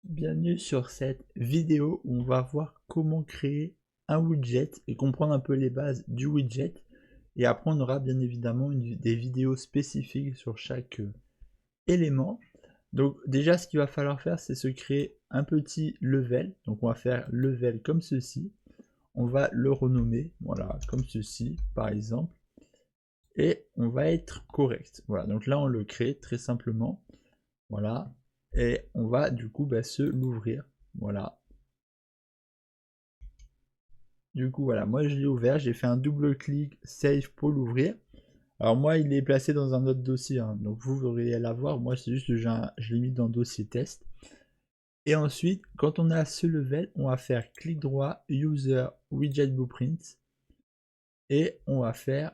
Bienvenue sur cette vidéo où on va voir comment créer un widget et comprendre un peu les bases du widget. Et après on aura bien évidemment des vidéos spécifiques sur chaque élément. Donc déjà ce qu'il va falloir faire, c'est se créer un petit level. Donc on va faire level comme ceci. On va le renommer, voilà, comme ceci par exemple. Et on va être correct. Voilà, donc là on le crée très simplement. Voilà. Et on va du coup se l'ouvrir. Voilà. Du coup, voilà, moi je l'ai ouvert, j'ai fait un double clic save pour l'ouvrir. Alors moi, il est placé dans un autre dossier, hein, donc vous aurez à l'avoir. Moi, c'est juste que je l'ai mis dans le dossier test. Et ensuite, quand on a ce level, on va faire clic droit, user widget blueprint, et on va faire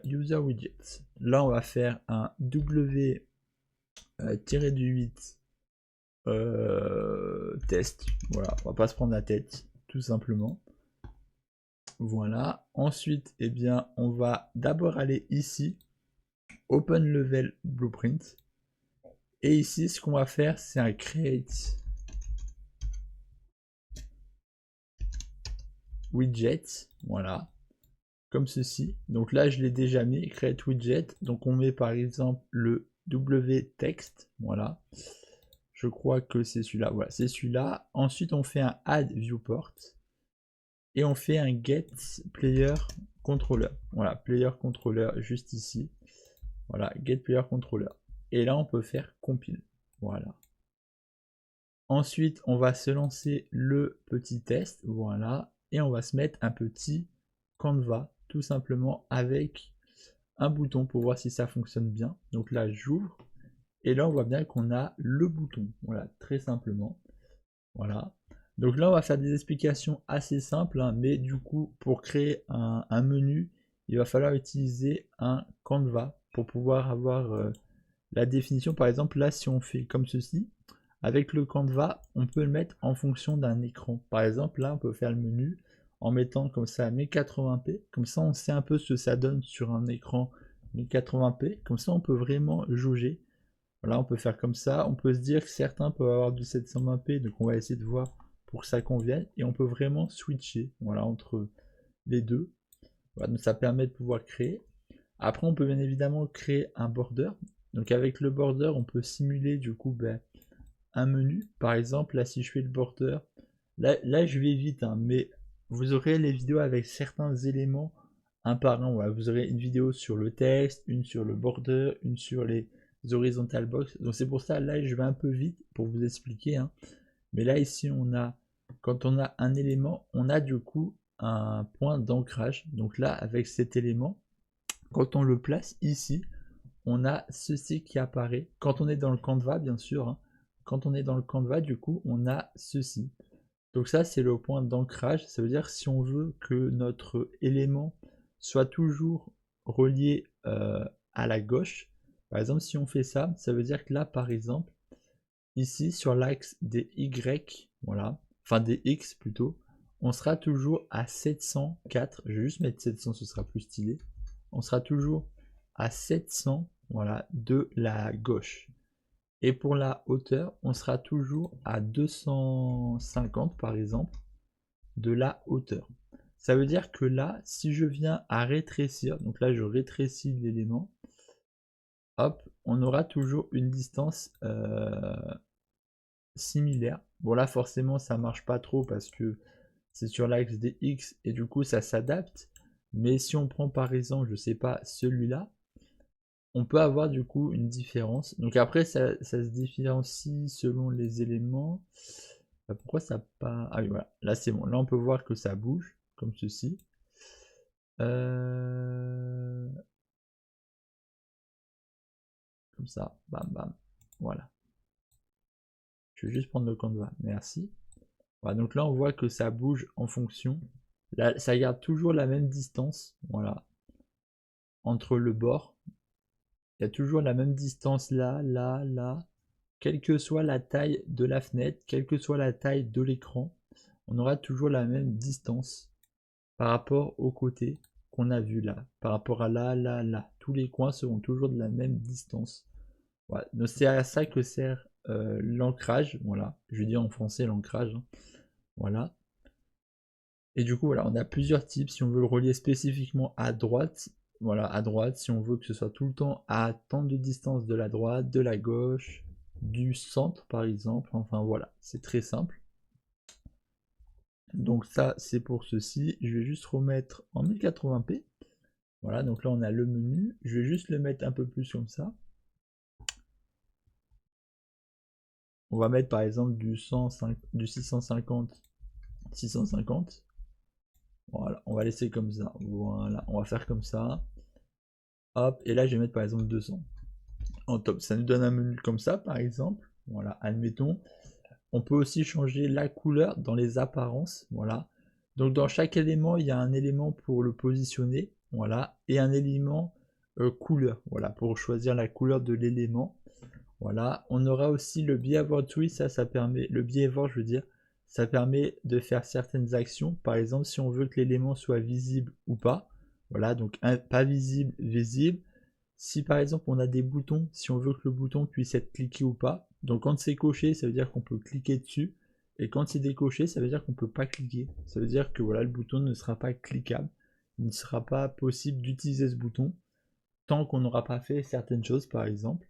user widgets. Là, on va faire un W-8 test. Voilà, on va pas se prendre la tête, tout simplement. Voilà. Ensuite, eh bien, on va d'abord aller ici, Open Level Blueprint. Et ici, ce qu'on va faire, c'est un Create Widget. Voilà. Comme ceci. Donc là, je l'ai déjà mis, Create Widget. Donc on met par exemple le W text. Voilà. Je crois que c'est celui-là. Voilà, c'est celui-là. Ensuite, on fait un Add Viewport. Et on fait un Get Player Controller. Voilà, Player Controller juste ici. Voilà, Get Player Controller. Et là, on peut faire compile. Voilà. Ensuite, on va se lancer le petit test. Voilà. Et on va se mettre un petit Canva, tout simplement, avec un bouton pour voir si ça fonctionne bien. Donc là, j'ouvre. Et là, on voit bien qu'on a le bouton. Voilà, très simplement. Voilà. Donc là, on va faire des explications assez simples, hein, mais du coup, pour créer un menu, il va falloir utiliser un Canva pour pouvoir avoir la définition. Par exemple, là, si on fait comme ceci, avec le Canva, on peut le mettre en fonction d'un écran. Par exemple, là, on peut faire le menu en mettant comme ça 1080p. Comme ça, on sait un peu ce que ça donne sur un écran 1080p. Comme ça, on peut vraiment jauger. Voilà, on peut faire comme ça. On peut se dire que certains peuvent avoir du 720p, donc on va essayer de voir pour que ça convienne. Et on peut vraiment switcher, voilà, entre les deux. Voilà, donc ça permet de pouvoir créer. Après, on peut bien évidemment créer un border. Donc avec le border, on peut simuler du coup un menu. Par exemple, là, si je fais le border, là je vais vite, hein, mais vous aurez les vidéos avec certains éléments un par un. Voilà. Vous aurez une vidéo sur le texte, une sur le border, une sur les horizontal box. Donc c'est pour ça, là, je vais un peu vite pour vous expliquer. Hein. Mais là, ici, quand on a un élément, on a du coup un point d'ancrage. Donc là, avec cet élément, quand on le place ici, on a ceci qui apparaît. Quand on est dans le Canva, bien sûr, hein, quand on est dans le Canva, du coup, on a ceci. Donc ça, c'est le point d'ancrage. Ça veut dire si on veut que notre élément soit toujours relié à la gauche. Par exemple, si on fait ça, ça veut dire que là, par exemple, ici, sur l'axe des Y, voilà, enfin des X plutôt, on sera toujours à 704. Je vais juste mettre 700, ce sera plus stylé. On sera toujours à 700, voilà, de la gauche. Et pour la hauteur, on sera toujours à 250 par exemple de la hauteur. Ça veut dire que là, si je viens à rétrécir, donc là je rétrécis l'élément, hop, on aura toujours une distance similaire. Bon là forcément ça marche pas trop parce que c'est sur l'axe des X et du coup ça s'adapte. Mais si on prend par exemple, je sais pas, celui-là, on peut avoir du coup une différence. Donc après, ça se différencie selon les éléments. Pourquoi ça pas... Ah oui, voilà, là c'est bon. Là on peut voir que ça bouge, comme ceci. Comme ça, bam bam. Voilà. Je vais juste prendre le Canva, merci. Voilà, donc là on voit que ça bouge en fonction. Là, ça garde toujours la même distance, voilà, entre le bord. Il y a toujours la même distance là, là, là. Quelle que soit la taille de la fenêtre, quelle que soit la taille de l'écran, on aura toujours la même distance par rapport au côté qu'on a vu là, par rapport à là, là, là. Tous les coins seront toujours de la même distance. Voilà. Donc c'est à ça que sert l'ancrage, voilà, je vais dire en français l'ancrage, hein, voilà. Et du coup, voilà, on a plusieurs types. Si on veut le relier spécifiquement à droite, voilà, à droite, si on veut que ce soit tout le temps à tant de distance de la droite, de la gauche, du centre par exemple, enfin voilà, c'est très simple. Donc ça, c'est pour ceci. Je vais juste remettre en 1080p. Voilà, donc là on a le menu. Je vais juste le mettre un peu plus comme ça. On va mettre par exemple du 650, 650. Voilà, on va laisser comme ça. Voilà, on va faire comme ça. Hop, et là je vais mettre par exemple 200. En top, ça nous donne un menu comme ça par exemple. Voilà, admettons. On peut aussi changer la couleur dans les apparences. Voilà. Donc dans chaque élément, il y a un élément pour le positionner. Voilà, et un élément couleur. Voilà, pour choisir la couleur de l'élément. Voilà, on aura aussi le behavior tree, ça permet, le behavior je veux dire, ça permet de faire certaines actions. Par exemple, si on veut que l'élément soit visible ou pas, voilà, donc pas visible, visible. Si par exemple on a des boutons, si on veut que le bouton puisse être cliqué ou pas, donc quand c'est coché, ça veut dire qu'on peut cliquer dessus, et quand c'est décoché, ça veut dire qu'on peut pas cliquer. Ça veut dire que voilà, le bouton ne sera pas cliquable, il ne sera pas possible d'utiliser ce bouton tant qu'on n'aura pas fait certaines choses par exemple.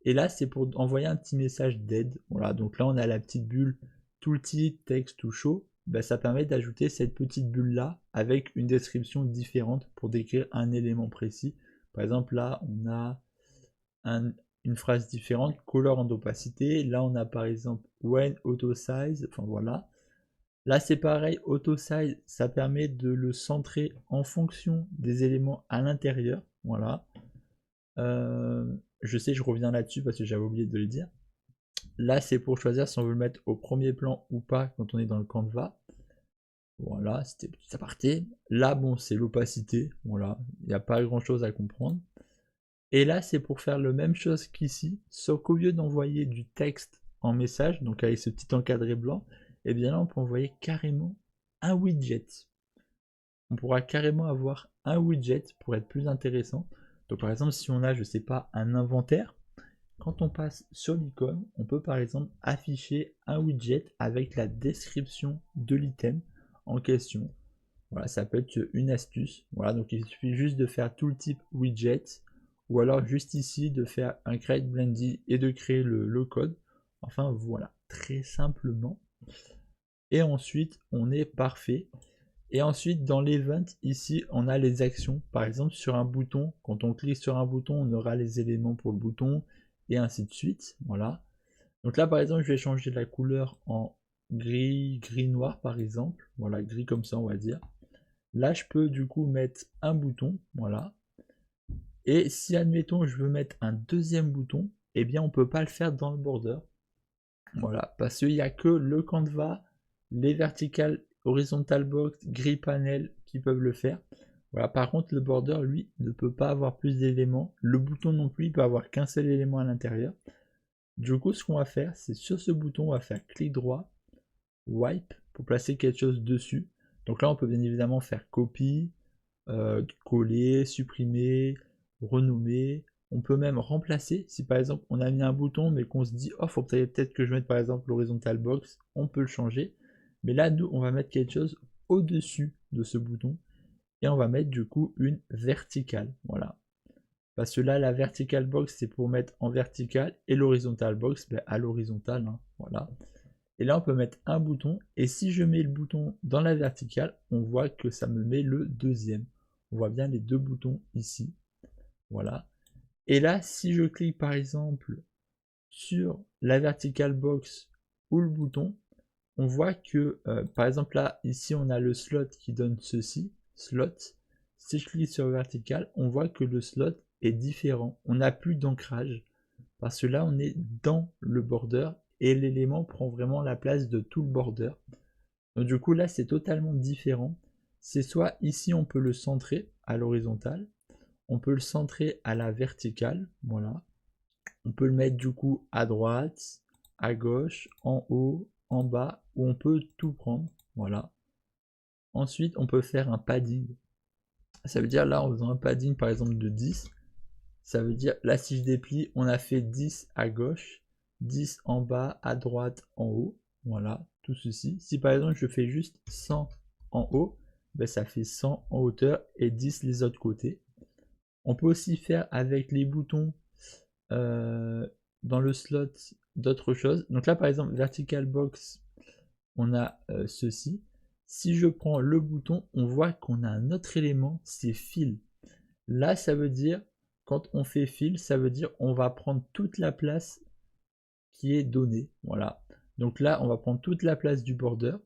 Et là, c'est pour envoyer un petit message d'aide. Voilà, donc là, on a la petite bulle Tooltip Text to Show. Ben, ça permet d'ajouter cette petite bulle-là avec une description différente pour décrire un élément précis. Par exemple, là, on a une phrase différente, color and opacité. Là, on a par exemple when auto size. Enfin, voilà. Là, c'est pareil, auto size, ça permet de le centrer en fonction des éléments à l'intérieur. Voilà. Je sais, je reviens là-dessus parce que j'avais oublié de le dire. Là, c'est pour choisir si on veut le mettre au premier plan ou pas quand on est dans le Canva. Voilà, c'était petit aparté. Là, bon, c'est l'opacité. Voilà, il n'y a pas grand-chose à comprendre. Et là, c'est pour faire la même chose qu'ici, sauf qu'au lieu d'envoyer du texte en message, donc avec ce petit encadré blanc, et bien là, on peut envoyer carrément un widget. On pourra carrément avoir un widget pour être plus intéressant. Donc par exemple, si on a, je sais pas, un inventaire, quand on passe sur l'icône, on peut par exemple afficher un widget avec la description de l'item en question. Voilà, ça peut être une astuce. Voilà, donc il suffit juste de faire Tooltip widget, ou alors juste ici de faire un create blendy et de créer le code. Enfin voilà, très simplement. Et ensuite, on est parfait. Et ensuite, dans l'event, ici, on a les actions. Par exemple, sur un bouton, quand on clique sur un bouton, on aura les éléments pour le bouton, et ainsi de suite. Voilà. Donc là, par exemple, je vais changer la couleur en gris, gris-noir, par exemple. Voilà, gris comme ça, on va dire. Là, je peux du coup mettre un bouton. Voilà. Et si, admettons, je veux mettre un deuxième bouton, eh bien, on ne peut pas le faire dans le border. Voilà, parce qu'il n'y a que le Canva, les verticales, horizontal box, gris panel qui peuvent le faire. Voilà, par contre, le border, lui, ne peut pas avoir plus d'éléments. Le bouton non plus, il peut avoir qu'un seul élément à l'intérieur. Du coup, ce qu'on va faire, c'est sur ce bouton, on va faire clic droit, wipe, pour placer quelque chose dessus. Donc là, on peut bien évidemment faire copie, coller, supprimer, renommer. On peut même remplacer. Si par exemple on a mis un bouton mais qu'on se dit oh faut peut-être que je mette par exemple l'horizontal box, on peut le changer. Mais là nous on va mettre quelque chose au-dessus de ce bouton et on va mettre du coup une verticale. Voilà. Parce que là la vertical box c'est pour mettre en vertical et l'horizontal box à l'horizontale. Hein. Voilà. Et là on peut mettre un bouton et si je mets le bouton dans la verticale, on voit que ça me met le deuxième. On voit bien les deux boutons ici. Voilà. Et là, si je clique par exemple sur la vertical box ou le bouton, on voit que par exemple là, ici on a le slot qui donne ceci, slot. Si je clique sur vertical, on voit que le slot est différent. On n'a plus d'ancrage parce que là on est dans le border et l'élément prend vraiment la place de tout le border. Donc du coup là c'est totalement différent. C'est soit ici on peut le centrer à l'horizontale, on peut le centrer à la verticale, voilà. On peut le mettre du coup à droite, à gauche, en haut, en bas, ou on peut tout prendre, voilà. Ensuite on peut faire un padding. Ça veut dire là en faisant un padding par exemple de 10, ça veut dire là si je déplie, on a fait 10 à gauche 10 en bas, à droite, en haut. Voilà, tout ceci. Si par exemple je fais juste 100 en haut, ben, ça fait 100 en hauteur et 10 les autres côtés. On peut aussi faire avec les boutons dans le slot d'autres choses. Donc là par exemple vertical box, on a ceci. Si je prends le bouton, on voit qu'on a un autre élément, c'est fil. Là ça veut dire, quand on fait fil, ça veut dire on va prendre toute la place qui est donnée. Voilà. Donc là on va prendre toute la place du border.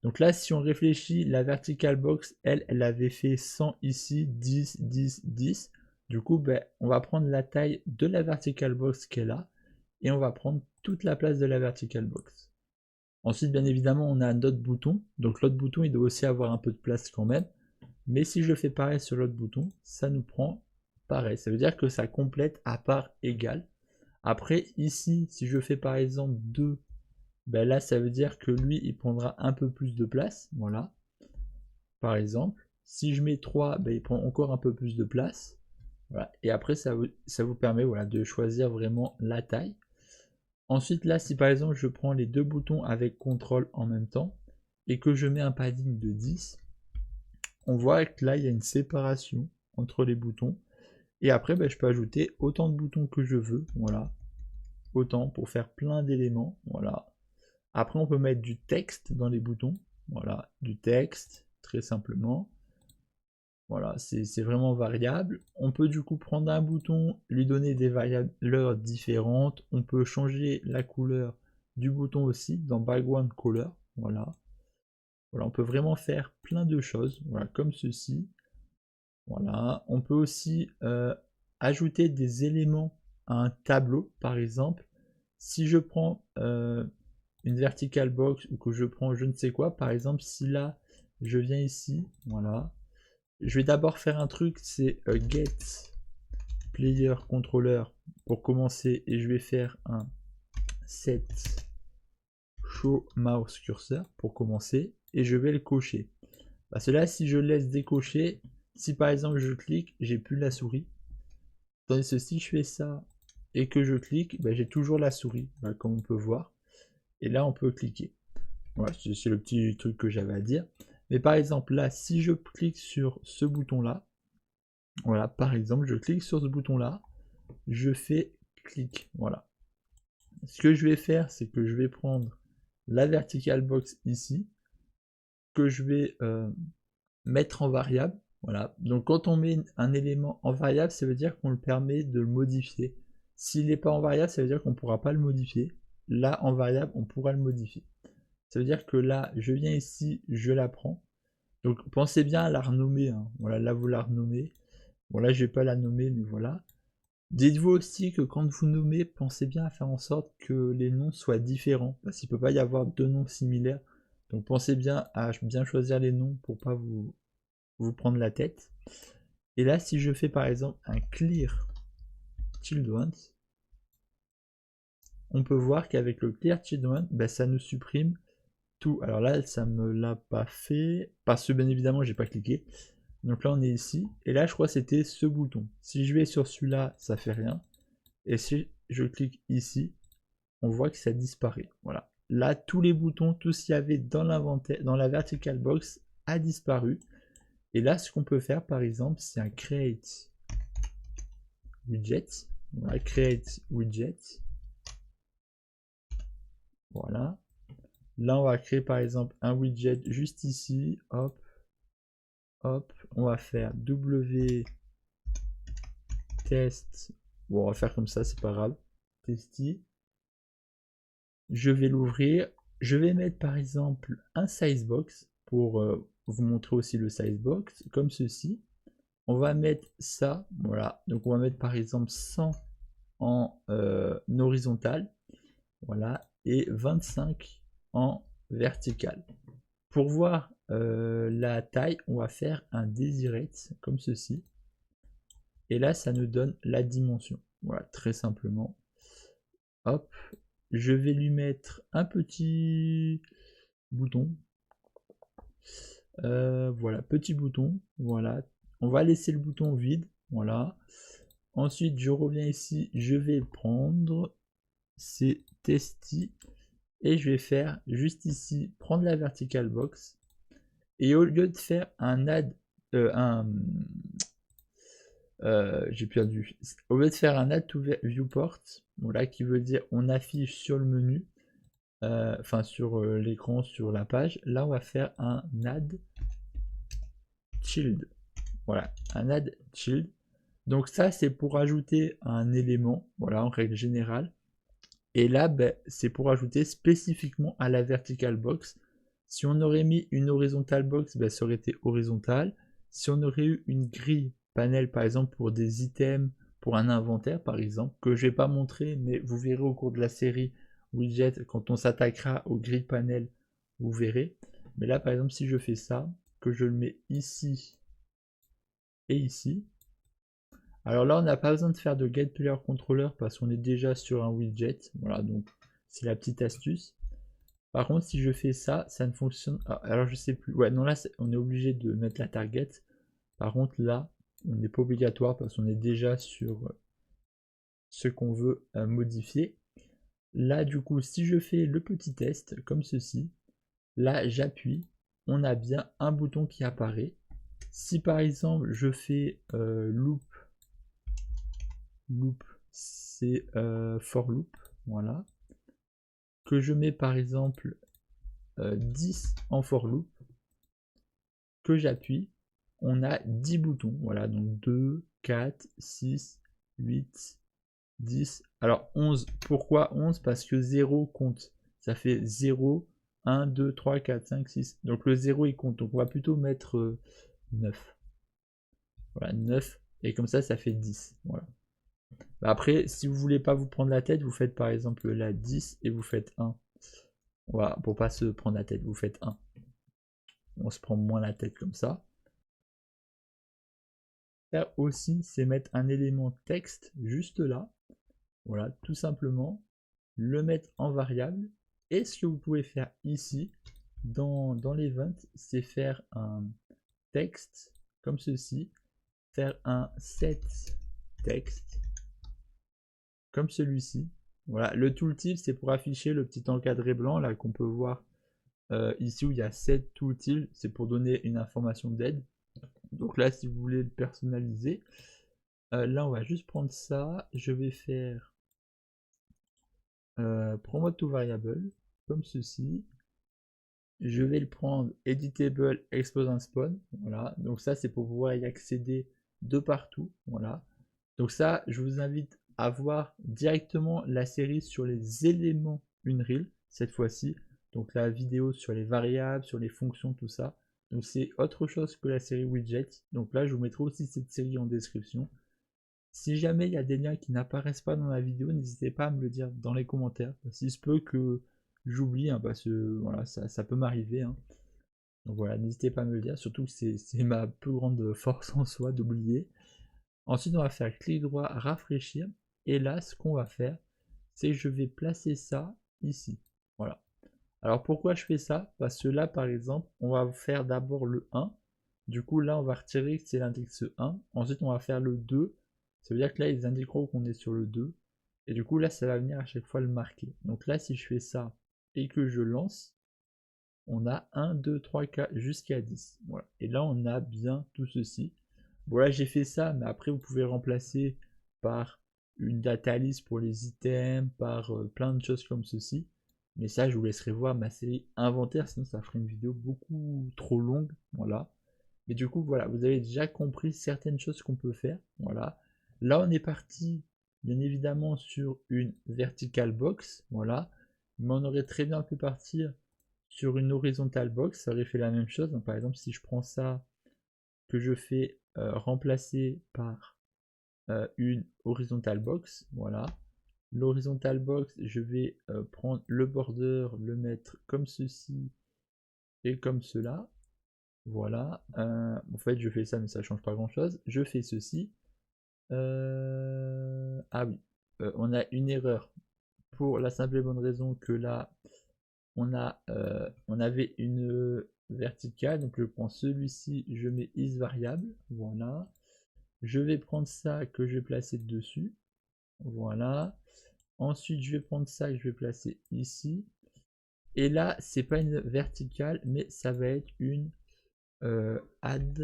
Donc là, si on réfléchit, la vertical box, elle avait fait 100 ici, 10, 10, 10. Du coup, ben, on va prendre la taille de la vertical box qu'elle a et on va prendre toute la place de la vertical box. Ensuite, bien évidemment, on a notre bouton. Donc l'autre bouton, il doit aussi avoir un peu de place quand même. Mais si je fais pareil sur l'autre bouton, ça nous prend pareil. Ça veut dire que ça complète à part égale. Après, ici, si je fais par exemple 2, ben là ça veut dire que lui il prendra un peu plus de place, voilà, par exemple. Si je mets 3, ben, il prend encore un peu plus de place, voilà. Et après ça vous permet, voilà, de choisir vraiment la taille. Ensuite là, si par exemple je prends les deux boutons avec contrôle en même temps et que je mets un padding de 10, on voit que là il y a une séparation entre les boutons. Et après ben, je peux ajouter autant de boutons que je veux, voilà, autant pour faire plein d'éléments, voilà. Après, on peut mettre du texte dans les boutons. Voilà, du texte, très simplement. Voilà, c'est vraiment variable. On peut du coup prendre un bouton, lui donner des valeurs différentes. On peut changer la couleur du bouton aussi dans Background Color. Voilà. Voilà, on peut vraiment faire plein de choses. Voilà, comme ceci. Voilà. On peut aussi ajouter des éléments à un tableau, par exemple. Si je prends une vertical box ou que je prends je ne sais quoi, par exemple, si là je viens ici, voilà, je vais d'abord faire un truc, c'est get player controller pour commencer, et je vais faire un set show mouse cursor pour commencer, et je vais le cocher. Parce que là, si je laisse décocher, si par exemple je clique, j'ai plus la souris. Tandis que si je fais ça et que je clique, ben, j'ai toujours la souris, ben, comme on peut voir. Et là, on peut cliquer. Voilà, c'est le petit truc que j'avais à dire. Mais par exemple, là, si je clique sur ce bouton-là, voilà, par exemple, je clique sur ce bouton-là, je fais clic, voilà. Ce que je vais faire, c'est que je vais prendre la vertical box ici, que je vais mettre en variable, voilà. Donc quand on met un élément en variable, ça veut dire qu'on le permet de le modifier. S'il n'est pas en variable, ça veut dire qu'on ne pourra pas le modifier. Là, en variable, on pourra le modifier. Ça veut dire que là, je viens ici, je la prends. Donc pensez bien à la renommer, hein. Voilà, là vous la renommez. Bon là je vais pas la nommer, mais voilà. Dites-vous aussi que quand vous nommez, pensez bien à faire en sorte que les noms soient différents, parce qu'il ne peut pas y avoir deux noms similaires. Donc pensez bien à bien choisir les noms pour pas vous prendre la tête. Et là, si je fais par exemple un clear children, on peut voir qu'avec le clear children, ben, ça nous supprime tout. Alors là, ça me l'a pas fait, parce que bien évidemment, j'ai pas cliqué. Donc là, on est ici. Et là, je crois que c'était ce bouton. Si je vais sur celui-là, ça fait rien. Et si je clique ici, on voit que ça disparaît. Voilà. Là, tous les boutons, tout ce qu'il y avait dans l'inventaire, dans la vertical box, a disparu. Et là, ce qu'on peut faire, par exemple, c'est un create widget. Voilà, create widget. Voilà. Là, on va créer, par exemple, un widget juste ici. Hop. Hop. On va faire w test. Bon, on va faire comme ça, c'est pas grave. Testy. Je vais l'ouvrir. Je vais mettre par exemple un sizebox pour vous montrer aussi le sizebox, comme ceci. On va mettre ça, voilà. Donc on va mettre par exemple 100 en horizontal, voilà, et 25 en vertical. Pour voir la taille, on va faire un desirate, comme ceci. Et là, ça nous donne la dimension. Voilà, très simplement. Hop, je vais lui mettre un petit bouton. Voilà, petit bouton. Voilà, on va laisser le bouton vide. Voilà. Ensuite, je reviens ici, je vais le prendre. c'est testy. Et je vais faire juste ici, prendre la vertical box. Et au lieu de faire un add, j'ai perdu. Au lieu de faire un add to viewport, voilà, qui veut dire on affiche sur le menu, enfin sur l'écran, sur la page, là on va faire un add child. Voilà, un add child. Donc ça c'est pour ajouter un élément, voilà, en règle générale. Et là, ben, c'est pour ajouter spécifiquement à la vertical box. Si on aurait mis une horizontal box, ben, ça aurait été horizontal. Si on aurait eu une grille panel, par exemple, pour des items, pour un inventaire, par exemple, que je ne vais pas montrer, mais vous verrez au cours de la série widget, quand on s'attaquera aux grilles panel, vous verrez. Mais là, par exemple, si je fais ça, que je le mets ici et ici, alors là, on n'a pas besoin de faire de getPlayerController parce qu'on est déjà sur un widget. Voilà, donc c'est la petite astuce. Par contre, si je fais ça, ça ne fonctionne. Alors je sais plus. Ouais, non, là, on est obligé de mettre la target. Par contre, là, on n'est pas obligatoire parce qu'on est déjà sur ce qu'on veut modifier. Là, du coup, si je fais le petit test comme ceci, là, j'appuie. On a bien un bouton qui apparaît. Si par exemple, je fais loop, c'est for loop, voilà, que je mets par exemple 10 en for loop, que j'appuie, on a 10 boutons, voilà, donc 2, 4, 6, 8, 10, alors 11, pourquoi 11? Parce que 0 compte, ça fait 0, 1, 2, 3, 4, 5, 6, donc le 0 il compte, donc on va plutôt mettre 9, voilà, 9, et comme ça fait 10, voilà. Après, si vous voulez pas vous prendre la tête, vous faites par exemple la 10 et vous faites 1. Voilà, pour pas se prendre la tête, vous faites 1. On se prend moins la tête comme ça. Faire aussi, c'est mettre un élément texte juste là. Voilà, tout simplement. Le mettre en variable. Et ce que vous pouvez faire ici, dans l'event, c'est faire un texte comme ceci. Faire un set text comme celui-ci. Voilà, le tooltip, c'est pour afficher le petit encadré blanc là qu'on peut voir ici où il y a set tooltip, c'est pour donner une information d'aide. Donc là, si vous voulez le personnaliser, là on va juste prendre ça. Je vais faire promote to variable comme ceci. Je vais le prendre editable expose and spawn. Voilà, donc ça c'est pour pouvoir y accéder de partout. Voilà, donc ça, je vous invite à voir directement la série sur les éléments Unreal cette fois-ci. Donc la vidéo sur les variables, sur les fonctions, tout ça. Donc c'est autre chose que la série widget. Donc là, je vous mettrai aussi cette série en description. Si jamais il y a des liens qui n'apparaissent pas dans la vidéo, n'hésitez pas à me le dire dans les commentaires. S'il se peut que j'oublie, hein, parce que voilà, ça peut m'arriver. Hein. Donc voilà, n'hésitez pas à me le dire, surtout que c'est ma plus grande force en soi d'oublier. Ensuite, on va faire clic droit, rafraîchir. Et là, ce qu'on va faire, c'est que je vais placer ça ici. Voilà. Alors pourquoi je fais ça? Parce que là, par exemple, on va faire d'abord le 1. Du coup, là, on va retirer que c'est l'index 1. Ensuite, on va faire le 2. Ça veut dire que là, ils indiqueront qu'on est sur le 2. Et du coup, là, ça va venir à chaque fois le marquer. Donc là, si je fais ça et que je lance, on a 1, 2, 3, 4 jusqu'à 10. Voilà. Et là, on a bien tout ceci. Voilà, j'ai fait ça, mais après, vous pouvez remplacer par une data list pour les items, par plein de choses comme ceci. Mais ça, je vous laisserai voir ma série inventaire, sinon ça ferait une vidéo beaucoup trop longue. Voilà. Mais du coup, voilà, vous avez déjà compris certaines choses qu'on peut faire. Voilà. Là, on est parti, bien évidemment, sur une vertical box. Voilà. Mais on aurait très bien pu partir sur une horizontal box. Ça aurait fait la même chose. Donc, par exemple, si je prends ça, que je fais remplacer par une horizontal box. Voilà. L'horizontal box, je vais prendre le border, le mettre comme ceci et comme cela. Voilà. En fait, je fais ça, mais ça ne change pas grand-chose. Je fais ceci. Ah oui, on a une erreur pour la simple et bonne raison que là, on avait une verticale. Donc, je prends celui-ci, je mets is variable. Voilà. Je vais prendre ça que je vais placer dessus. Voilà. Ensuite, je vais prendre ça et je vais placer ici. Et là, c'est pas une verticale, mais ça va être une add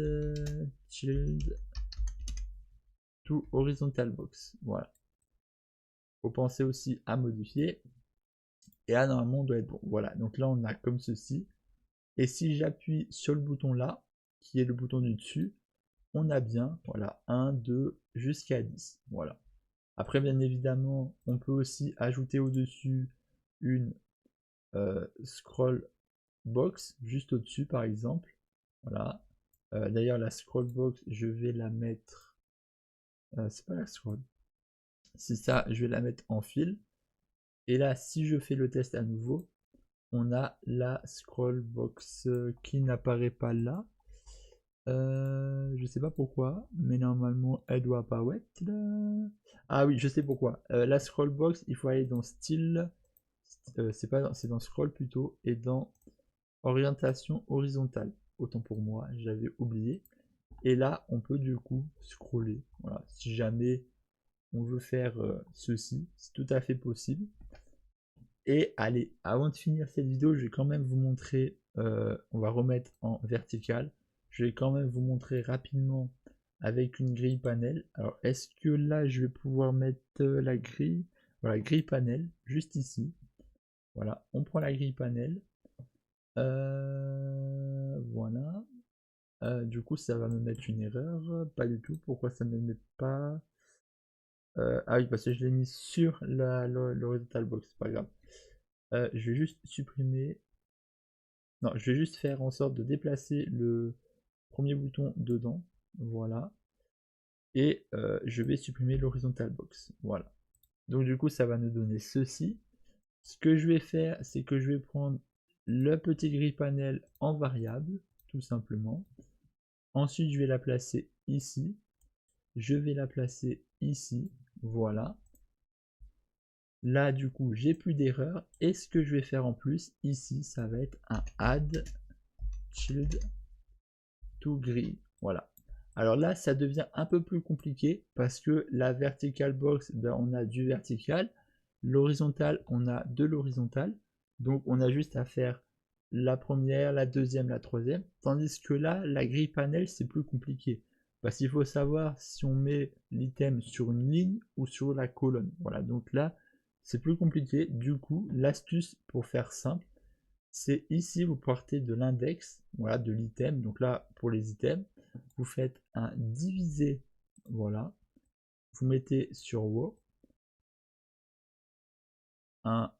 child to horizontal box. Voilà. Faut penser aussi à modifier. Et là, normalement, on doit être bon. Voilà. Donc là, on a comme ceci. Et si j'appuie sur le bouton là, qui est le bouton du dessus, on a bien, voilà, 1, 2, jusqu'à 10. Voilà. Après, bien évidemment, on peut aussi ajouter au-dessus une scroll box, juste au-dessus par exemple. Voilà. D'ailleurs, la scroll box, je vais la mettre. C'est pas la scroll. C'est ça, je vais la mettre en fil. Et là, si je fais le test à nouveau, on a la scroll box qui n'apparaît pas là. Je sais pas pourquoi, mais normalement elle doit apparaître là. Ah oui, je sais pourquoi. La scroll box, il faut aller dans style. C'est pas dans, c'est dans scroll plutôt et dans orientation horizontale. Autant pour moi, j'avais oublié. Et là, on peut du coup scroller. Voilà, si jamais on veut faire ceci, c'est tout à fait possible. Et allez, avant de finir cette vidéo, je vais quand même vous montrer, on va remettre en vertical. Je vais quand même vous montrer rapidement avec une grille panel. Alors, est-ce que là, je vais pouvoir mettre la grille? Voilà, grille panel, juste ici. Voilà, on prend la grille panel. Voilà. Du coup, ça va me mettre une erreur. Pas du tout. Pourquoi ça ne me met pas? Ah oui, parce que je l'ai mis sur l'horizontal box. C'est pas grave. Je vais juste supprimer. Non, je vais juste faire en sorte de déplacer le premier bouton dedans. Voilà. Et je vais supprimer l'horizontal box. Voilà. Donc du coup, ça va nous donner ceci. Ce que je vais faire, c'est que je vais prendre le petit grid panel en variable, tout simplement. Ensuite, je vais la placer ici. Je vais la placer ici. Voilà. Là, du coup, j'ai plus d'erreur. Et ce que je vais faire en plus, ici, ça va être un add child to grid. Voilà. Alors là, ça devient un peu plus compliqué parce que la vertical box, ben, on a du vertical. L'horizontal, on a de l'horizontal. Donc, on a juste à faire la première, la deuxième, la troisième. Tandis que là, la grille panel, c'est plus compliqué. Parce qu'il faut savoir si on met l'item sur une ligne ou sur la colonne. Voilà, donc là, c'est plus compliqué. Du coup, l'astuce pour faire simple, c'est ici, vous partez de l'index, voilà, de l'item. Donc là, pour les items, vous faites un divisé, voilà. Vous mettez sur WoW un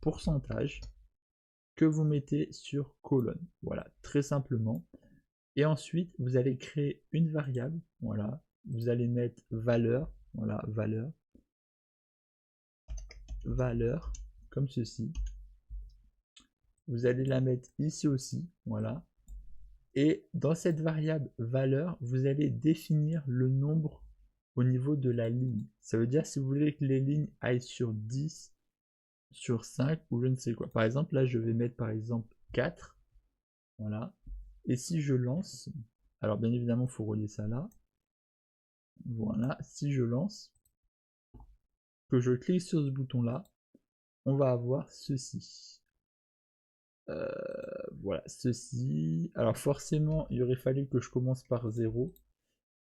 pourcentage que vous mettez sur colonne. Voilà, très simplement. Et ensuite, vous allez créer une variable, voilà. Vous allez mettre valeur, voilà, valeur, comme ceci. Vous allez la mettre ici aussi, voilà. Et dans cette variable valeur, vous allez définir le nombre au niveau de la ligne. Ça veut dire si vous voulez que les lignes aillent sur 10, sur 5 ou je ne sais quoi. Par exemple, là, je vais mettre par exemple 4. Voilà. Et si je lance, alors bien évidemment, il faut relier ça là. Voilà. Si je lance, que je clique sur ce bouton là, on va avoir ceci. Voilà, ceci. Alors forcément, il aurait fallu que je commence par 0.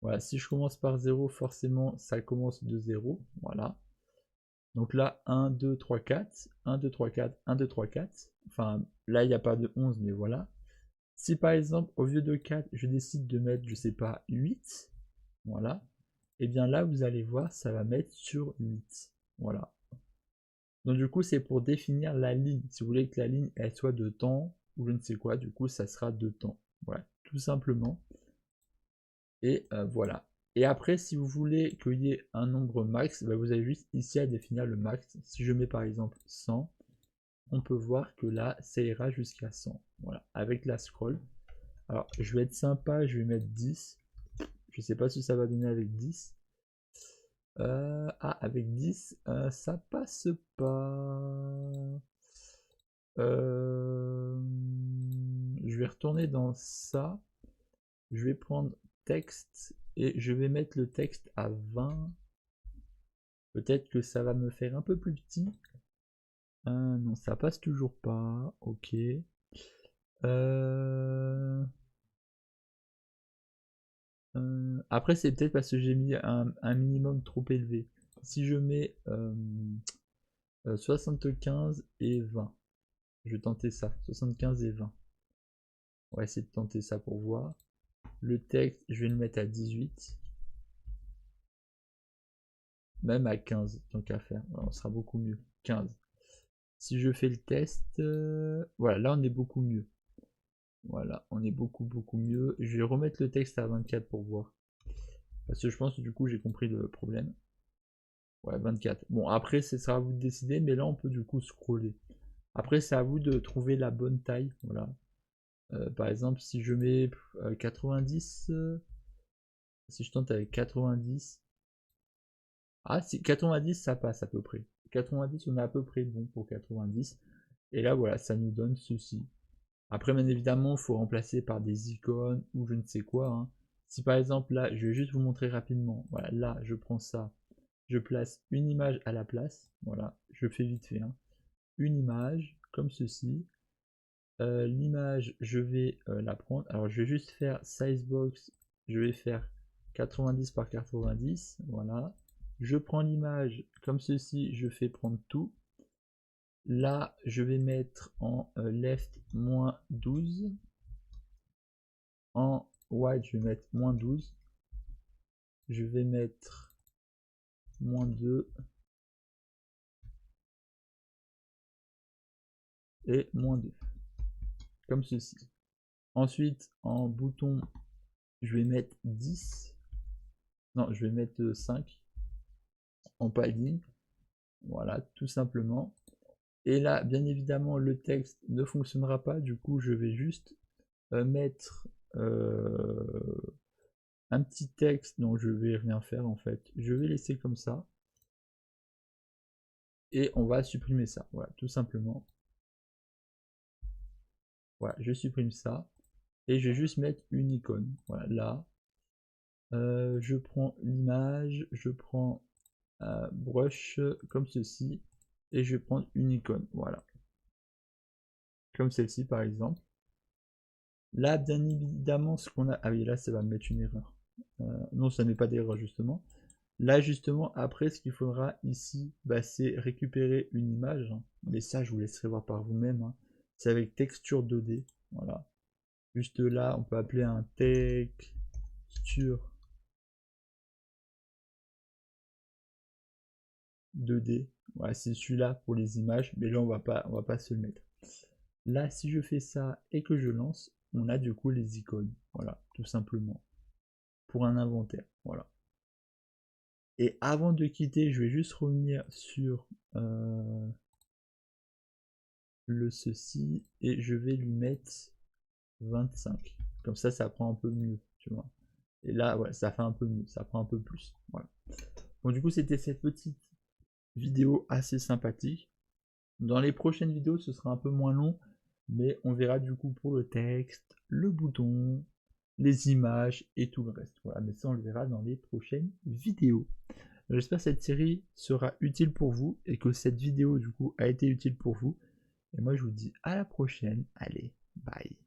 Voilà, si je commence par 0, forcément, ça commence de 0. Voilà. Donc là, 1, 2, 3, 4. 1, 2, 3, 4. 1, 2, 3, 4. Enfin, là, il n'y a pas de 11, mais voilà. Si par exemple, au lieu de 4, je décide de mettre, je sais pas, 8. Voilà. Et bien là, vous allez voir, ça va mettre sur 8. Voilà. Donc du coup, c'est pour définir la ligne. Si vous voulez que la ligne, elle soit de temps, ou je ne sais quoi, du coup, ça sera de temps. Voilà, tout simplement. Et voilà. Et après, si vous voulez qu'il y ait un nombre max, bah, vous avez juste ici à définir le max. Si je mets par exemple 100, on peut voir que là, ça ira jusqu'à 100. Voilà, avec la scroll. Alors, je vais être sympa, je vais mettre 10. Je sais pas si ça va donner avec 10. Avec 10, ça passe pas. Je vais retourner dans ça. Je vais prendre texte et je vais mettre le texte à 20. Peut-être que ça va me faire un peu plus petit. Non, ça passe toujours pas. Ok. Après, c'est peut-être parce que j'ai mis un minimum trop élevé. Si je mets 75 et 20, je vais tenter ça. 75 et 20. On va essayer de tenter ça pour voir. Le texte, je vais le mettre à 18. Même à 15, tant qu'à faire. Voilà, on sera beaucoup mieux. 15. Si je fais le test, voilà, là on est beaucoup mieux. Voilà, on est beaucoup mieux. Je vais remettre le texte à 24 pour voir. Parce que je pense que du coup j'ai compris le problème. Ouais, 24. Bon, après, ce sera à vous de décider, mais là on peut du coup scroller. Après, c'est à vous de trouver la bonne taille. Voilà. Par exemple, si je mets 90, si je tente avec 90, ah, si 90 ça passe à peu près. 90, on est à peu près bon pour 90. Et là, voilà, ça nous donne ceci. Après, bien évidemment, il faut remplacer par des icônes ou je ne sais quoi, hein. Si par exemple, là, je vais juste vous montrer rapidement. Voilà, là, je prends ça. Je place une image à la place. Voilà, je fais vite fait, hein. Une image, comme ceci. L'image, je vais la prendre. Alors, je vais juste faire sizebox. Je vais faire 90 par 90. Voilà. Je prends l'image comme ceci. Je fais prendre tout. Là, je vais mettre en left moins 12. En wide, je vais mettre moins 12. Je vais mettre moins 2. Et moins 2. Comme ceci. Ensuite, en bouton, je vais mettre 10. Non, je vais mettre 5 en padding. Voilà, tout simplement. Et là, bien évidemment, le texte ne fonctionnera pas. Du coup, je vais juste mettre un petit texte dont je vais rien faire en fait. Je vais laisser comme ça. Et on va supprimer ça. Voilà, tout simplement. Voilà, je supprime ça. Et je vais juste mettre une icône. Voilà, là. Je prends l'image, je prends brush comme ceci. Et je vais prendre une icône. Voilà. Comme celle-ci par exemple. Là, bien évidemment, ce qu'on a... Ah oui, là, ça va me mettre une erreur. Non, ça n'est pas d'erreur, justement. Là, justement, après, ce qu'il faudra ici, bah, c'est récupérer une image. Hein. Mais ça, je vous laisserai voir par vous-même. Hein. C'est avec texture 2D. Voilà. Juste là, on peut appeler un texture 2D. Voilà, c'est celui-là pour les images. Mais là, on va pas se le mettre. Là, si je fais ça et que je lance, on a du coup les icônes. Voilà, tout simplement. Pour un inventaire. Voilà. Et avant de quitter, je vais juste revenir sur le ceci et je vais lui mettre 25. Comme ça prend un peu mieux, tu vois. Et là, ouais, ça fait un peu mieux, ça prend un peu plus. Voilà. Bon, du coup, c'était cette petite vidéo assez sympathique. Dans les prochaines vidéos, ce sera un peu moins long, mais on verra du coup pour le texte, le bouton, les images et tout le reste. Voilà, mais ça, on le verra dans les prochaines vidéos. J'espère que cette série sera utile pour vous et que cette vidéo du coup a été utile pour vous. Et moi je vous dis à la prochaine. Allez, bye.